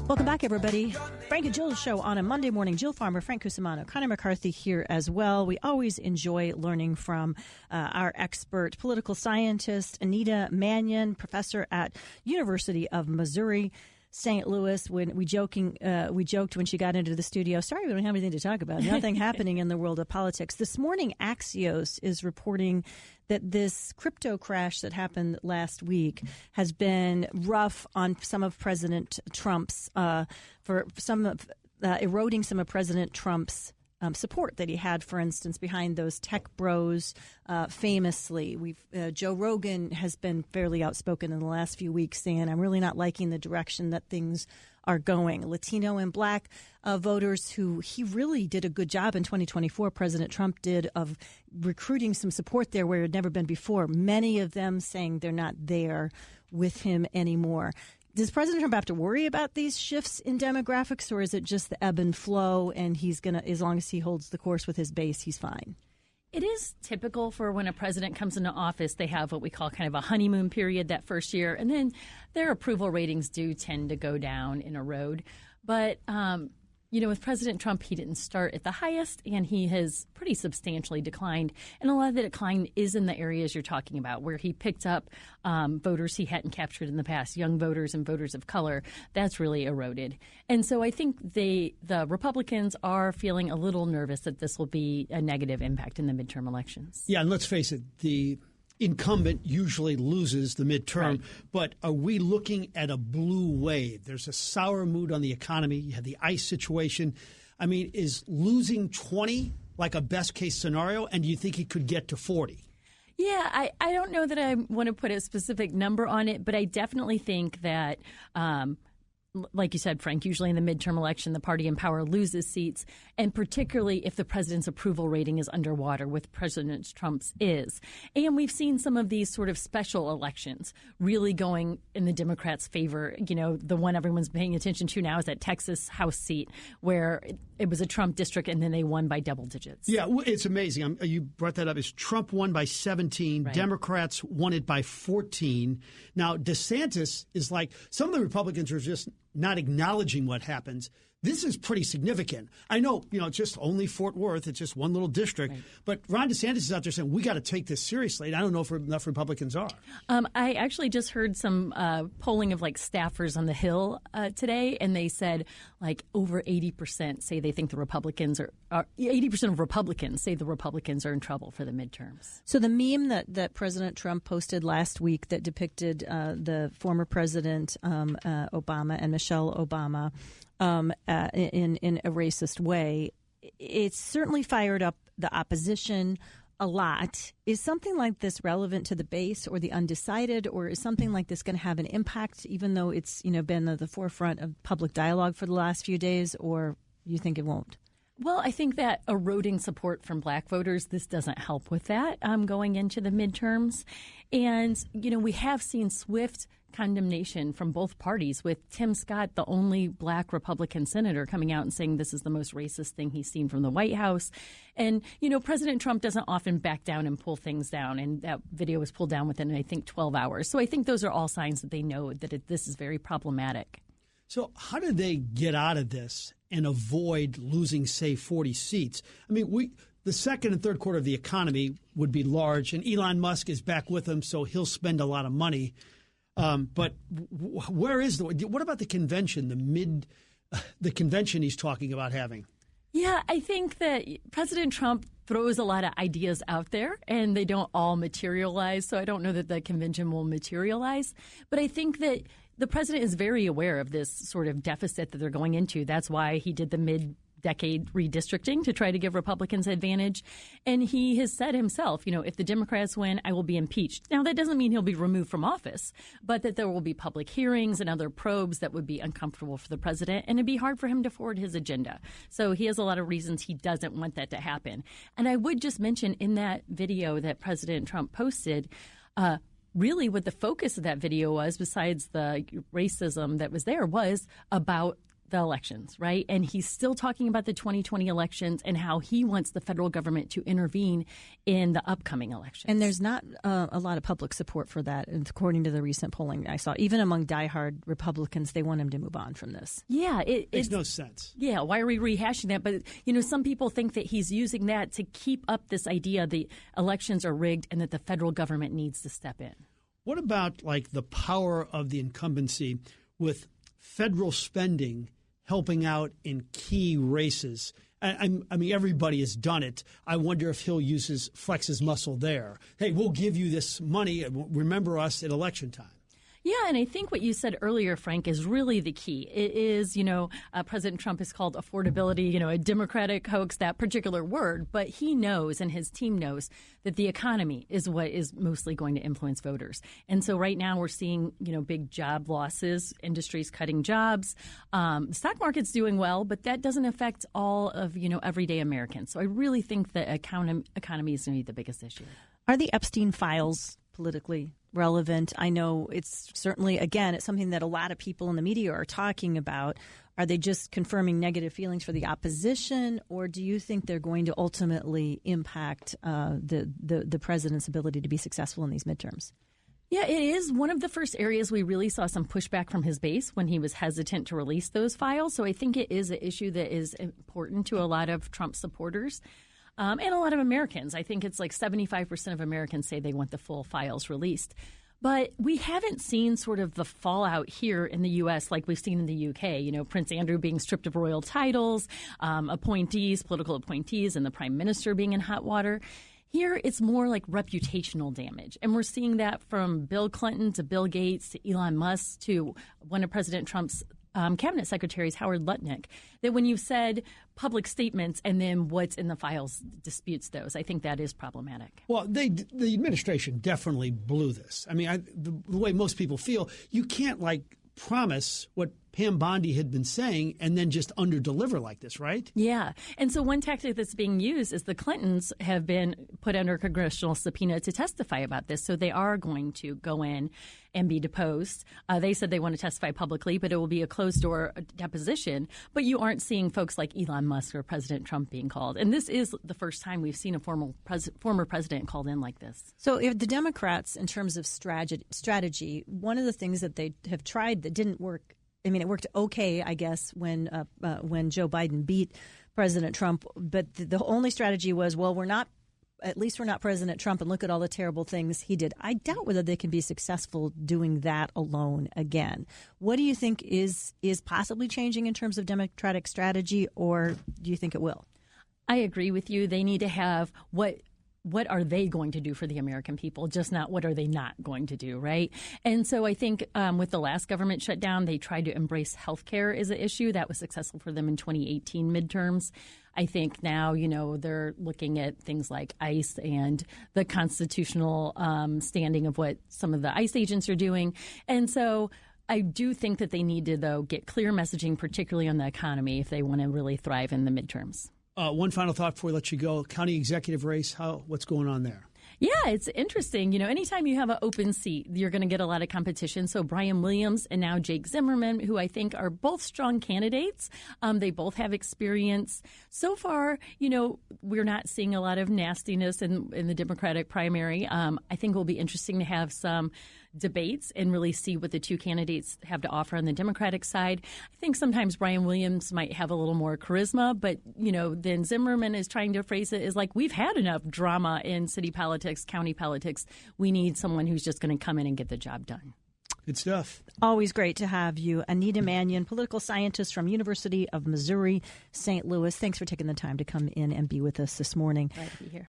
Welcome back, everybody. Frank and Jill's show on a Monday morning. Jill Farmer, Frank Cusimano, Connor McCarthy here as well. We always enjoy learning from our expert political scientist, Anita Manion, professor at University of Missouri, St. Louis. When we joked when she got into the studio, sorry, we don't have anything to talk about. Nothing happening in the world of politics. This morning, Axios is reporting that this crypto crash that happened last week has been rough on some of President Trump's, eroding some of President Trump's support that he had, for instance, behind those tech bros. Famously, Joe Rogan has been fairly outspoken in the last few weeks, saying, "I'm really not liking the direction that things are going." Latino and Black voters, who he really did a good job in 2024, President Trump did, of recruiting some support there where it had never been before. Many of them saying they're not there with him anymore. Does President Trump have to worry about these shifts in demographics, or is it just the ebb and flow, and he's going to, as long as he holds the course with his base, he's fine? It is typical for when a president comes into office, they have what we call kind of a honeymoon period that first year, and then their approval ratings do tend to go down and erode. But with President Trump, he didn't start at the highest, and he has pretty substantially declined. And a lot of the decline is in the areas you're talking about, where he picked up voters he hadn't captured in the past, young voters and voters of color. That's really eroded. And so I think the Republicans are feeling a little nervous that this will be a negative impact in the midterm elections. Yeah, and let's face it, the incumbent usually loses the midterm, right. But are we looking at a blue wave? There's a sour mood on the economy. You have the ICE situation. I mean, is losing 20 like a best case scenario? And do you think he could get to 40? Yeah, I don't know that I want to put a specific number on it, but I definitely think that like you said, Frank, usually in the midterm election, the party in power loses seats, and particularly if the president's approval rating is underwater, with President Trump's is. And we've seen some of these sort of special elections really going in the Democrats' favor. You know, the one everyone's paying attention to now is that Texas House seat where it was a Trump district and then they won by double digits. Yeah, it's amazing. You brought that up. Is Trump won by 17, right. Democrats won it by 14. Now, DeSantis is like, some of the Republicans are just not acknowledging what happens. This is pretty significant. I know, it's just only Fort Worth. It's just one little district. Right. But Ron DeSantis is out there saying, we got to take this seriously. And I don't know if enough Republicans are. I actually just heard some polling of staffers on the Hill today, and they said over 80% say they think the Republicans are 80% of Republicans say the Republicans are in trouble for the midterms. So the meme that President Trump posted last week that depicted the former President Obama and Michelle Obama in a racist way, it's certainly fired up the opposition a lot. Is something like this relevant to the base or the undecided, or is something like this going to have an impact, even though it's been at the forefront of public dialogue for the last few days, or you think it won't? Well, I think that eroding support from black voters, this doesn't help with that going into the midterms. And, we have seen swift condemnation from both parties, with Tim Scott, the only black Republican senator, coming out and saying this is the most racist thing he's seen from the White House. And, President Trump doesn't often back down and pull things down. And that video was pulled down within, I think, 12 hours. So I think those are all signs that they know that this is very problematic. So how do they get out of this and avoid losing, say, 40 seats? I mean, the second and third quarter of the economy would be large, and Elon Musk is back with them, so he'll spend a lot of money. But where is what about the convention, the convention he's talking about having? Yeah, I think that President Trump throws a lot of ideas out there, and they don't all materialize. So I don't know that the convention will materialize. But I think that the president is very aware of this sort of deficit that they're going into. That's why he did the mid-decade redistricting to try to give Republicans advantage. And he has said himself, if the Democrats win, I will be impeached. Now, that doesn't mean he'll be removed from office, but that there will be public hearings and other probes that would be uncomfortable for the president, and it'd be hard for him to forward his agenda. So he has a lot of reasons he doesn't want that to happen. And I would just mention in that video that President Trump posted, really what the focus of that video was, besides the racism that was there, was about the elections, right? And he's still talking about the 2020 elections and how he wants the federal government to intervene in the upcoming elections. And there's not a lot of public support for that, according to the recent polling I saw. Even among diehard Republicans, they want him to move on from this. Yeah. It makes no sense. Yeah. Why are we rehashing that? But, some people think that he's using that to keep up this idea the elections are rigged and that the federal government needs to step in. What about like the power of the incumbency with federal spending helping out in key races? I mean, everybody has done it. I wonder if he'll flex his muscle there. Hey, we'll give you this money. Remember us at election time. Yeah, and I think what you said earlier, Frank, is really the key. It is, President Trump has called affordability, a Democratic hoax, that particular word. But he knows and his team knows that the economy is what is mostly going to influence voters. And so right now we're seeing, big job losses, industries cutting jobs. The stock market's doing well, but that doesn't affect all of, everyday Americans. So I really think the economy is going to be the biggest issue. Are the Epstein files politically relevant? I know it's certainly, again, it's something that a lot of people in the media are talking about. Are they just confirming negative feelings for the opposition, or do you think they're going to ultimately impact the president's ability to be successful in these midterms? Yeah, it is one of the first areas we really saw some pushback from his base when he was hesitant to release those files. So I think it is an issue that is important to a lot of Trump supporters. And a lot of Americans. I think it's like 75% of Americans say they want the full files released. But we haven't seen sort of the fallout here in the U.S. like we've seen in the U.K. Prince Andrew being stripped of royal titles, political appointees, and the prime minister being in hot water. Here, it's more like reputational damage. And we're seeing that from Bill Clinton to Bill Gates to Elon Musk to one of President Trump's cabinet secretaries, Howard Lutnick, that when you've said public statements and then what's in the files disputes those, I think that is problematic. Well, the administration definitely blew this. I mean, the way most people feel, you can't promise what Pam Bondi had been saying and then just under-deliver like this, right? Yeah. And so one tactic that's being used is the Clintons have been put under congressional subpoena to testify about this. So they are going to go in and be deposed. They said they want to testify publicly, but it will be a closed-door deposition. But you aren't seeing folks like Elon Musk or President Trump being called. And this is the first time we've seen a former president called in like this. So if the Democrats, in terms of strategy, one of the things that they have tried that didn't work, I mean, it worked okay, I guess, when Joe Biden beat President Trump. But the only strategy was, well, at least we're not President Trump, and look at all the terrible things he did. I doubt whether they can be successful doing that alone again. What do you think is possibly changing in terms of Democratic strategy, or do you think it will? I agree with you. They need to have what are they going to do for the American people, just not what are they not going to do, right? And so I think with the last government shutdown, they tried to embrace health care as an issue. That was successful for them in 2018 midterms. I think now, they're looking at things like ICE and the constitutional standing of what some of the ICE agents are doing. And so I do think that they need to, though, get clear messaging, particularly on the economy, if they want to really thrive in the midterms. One final thought before we let you go. County executive race, what's going on there? Yeah, it's interesting. Anytime you have an open seat, you're going to get a lot of competition. So Brian Williams and now Jake Zimmerman, who I think are both strong candidates. They both have experience. So far, we're not seeing a lot of nastiness in the Democratic primary. I think it will be interesting to have some debates and really see what the two candidates have to offer on the Democratic side. I think sometimes Brian Williams might have a little more charisma, but, then Zimmerman is trying to phrase it as like, we've had enough drama in city politics, county politics. We need someone who's just going to come in and get the job done. Good stuff. Always great to have you. Anita Manion, political scientist from University of Missouri, St. Louis. Thanks for taking the time to come in and be with us this morning. Glad to be here.